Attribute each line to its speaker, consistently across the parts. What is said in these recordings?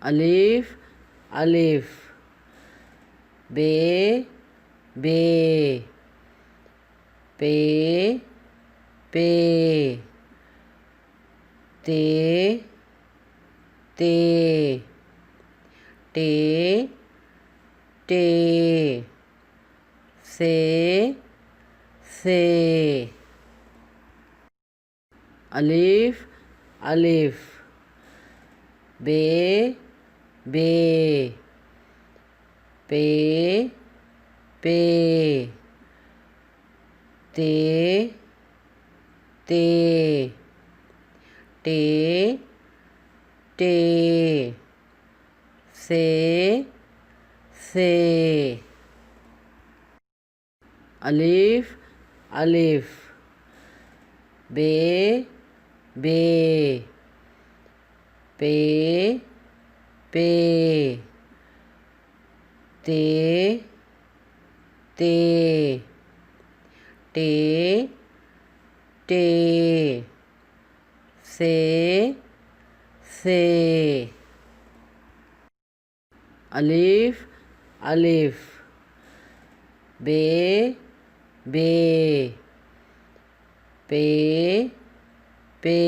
Speaker 1: अलिफ अलिफ बे बे पे पे ते ते टे टे से अलिफ अलिफ बे बे पे पे ते ते टे टे से अलिफ अलिफ बे बे पे पे ते ते टे टे से अलिफ अलिफ बे बे पे पे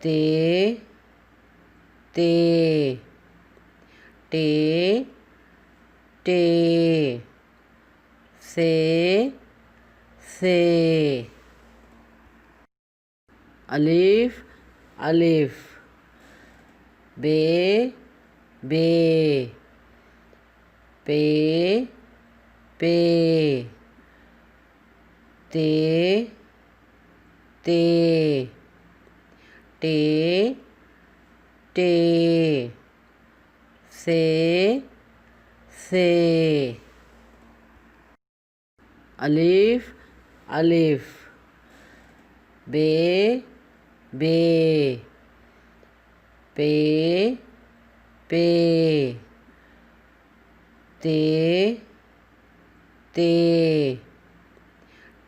Speaker 1: ते ते टे टे से अलिफ अलिफ बे बे पे पे ते ते टे टे से अलिफ अलिफ बे बे पे पे ते ते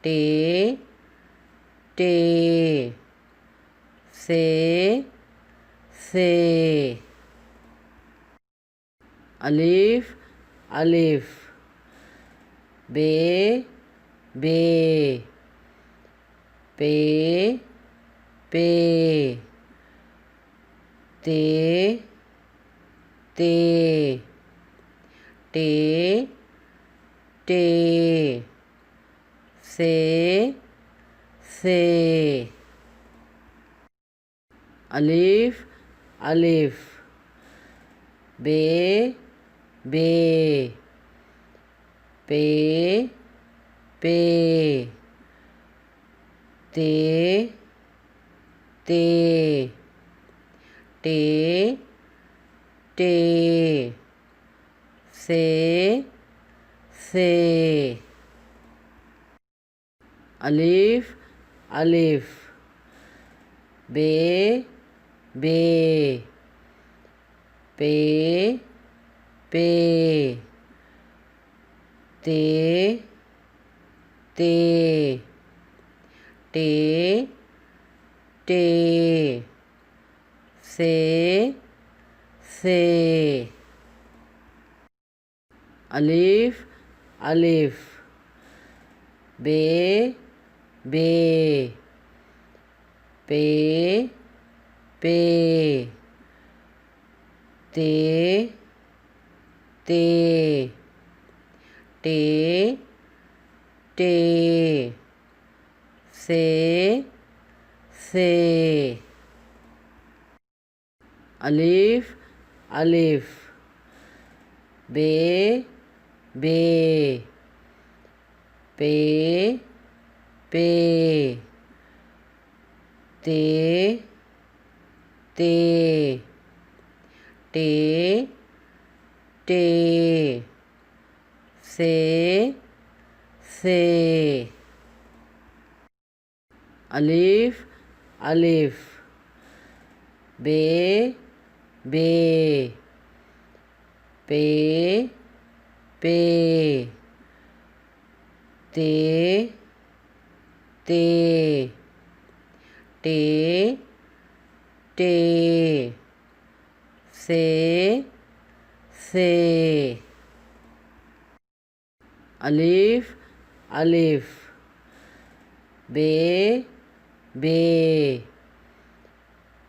Speaker 1: टे टे से अलिफ अलिफ बे बे पे पे ते ते टे टे से अलिफ अलिफ बे बे पे पे ते ते टे टे से अलिफ अलिफ बे बे पे पे ते ते टे टे से अलिफ अलिफ बे बे पे पे ते ते टे टे से अलिफ अलिफ बे बे पे पे ते ते टे टे से अलिफ अलिफ बे बे पे पे ते ते टे टे से अलिफ अलिफ बे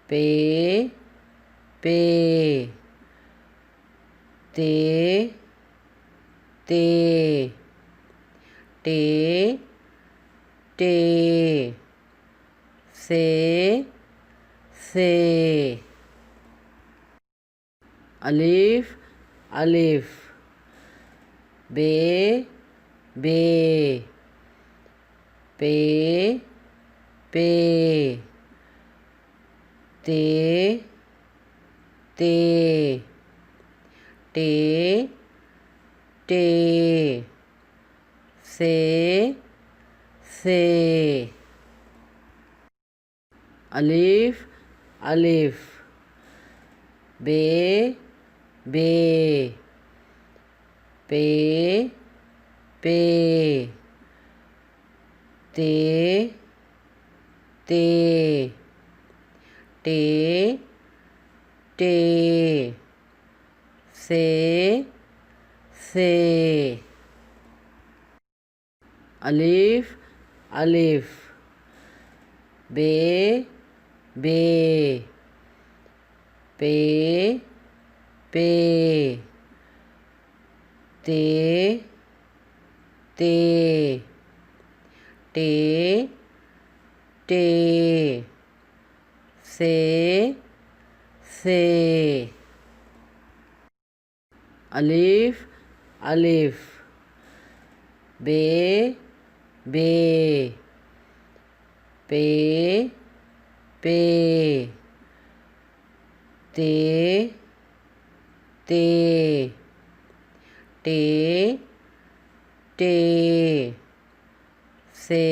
Speaker 1: पे ते टे से अलिफ अलिफ बे पे ते से अलिफ अलिफ बे पे ते से अलिफ अलिफ बे पे ते से अलिफ अलिफ बे पे ते से अलिफ अलिफ बे पे ते से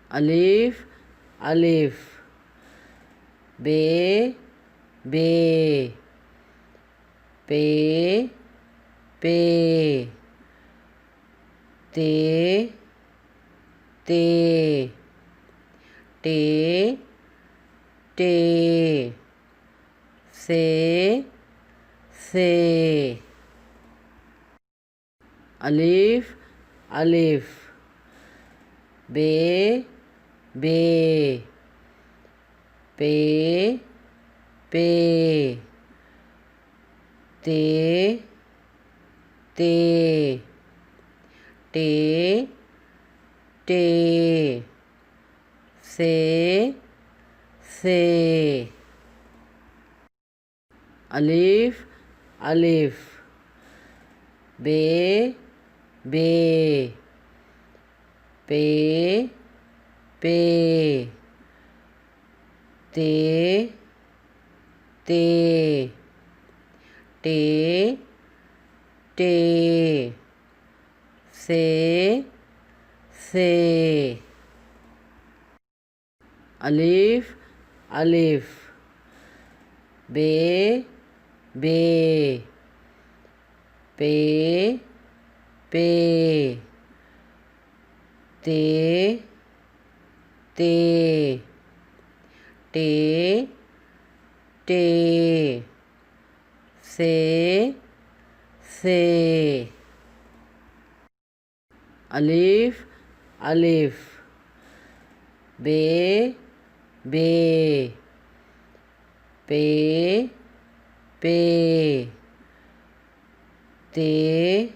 Speaker 1: अलिफ अलिफ बे पे ते से अलिफ अलिफ बे पे ते से अलिफ अलिफ बे पे ते से अलिफ अलिफ बे पे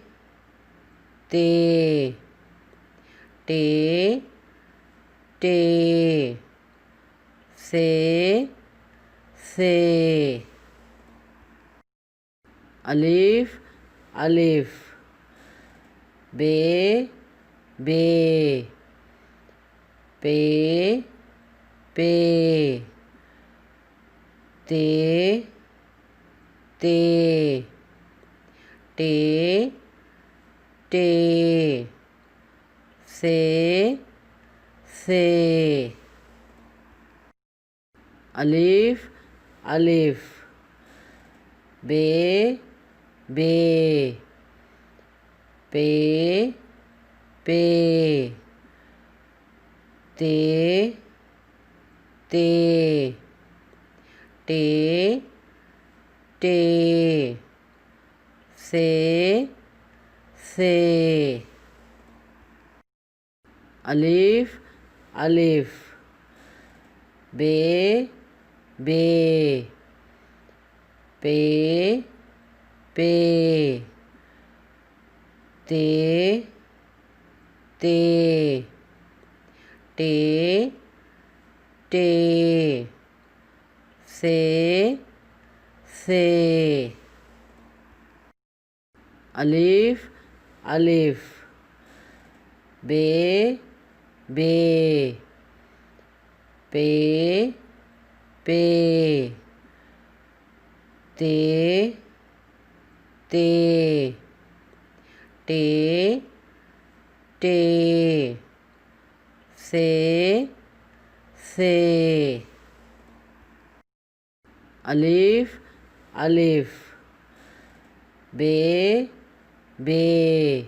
Speaker 1: ते से अलिफ अलिफ बे पे ते से अलिफ अलिफ बे पे ते ते टे टे से अलिफ अलिफ बे बे पे पे ते ते टे टे से अलिफ अलिफ बे बे पे पे ते ते टे टे से अलिफ अलिफ बे बे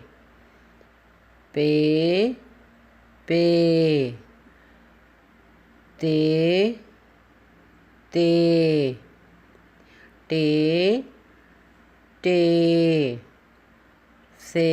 Speaker 1: पे पे ते ते टे टे से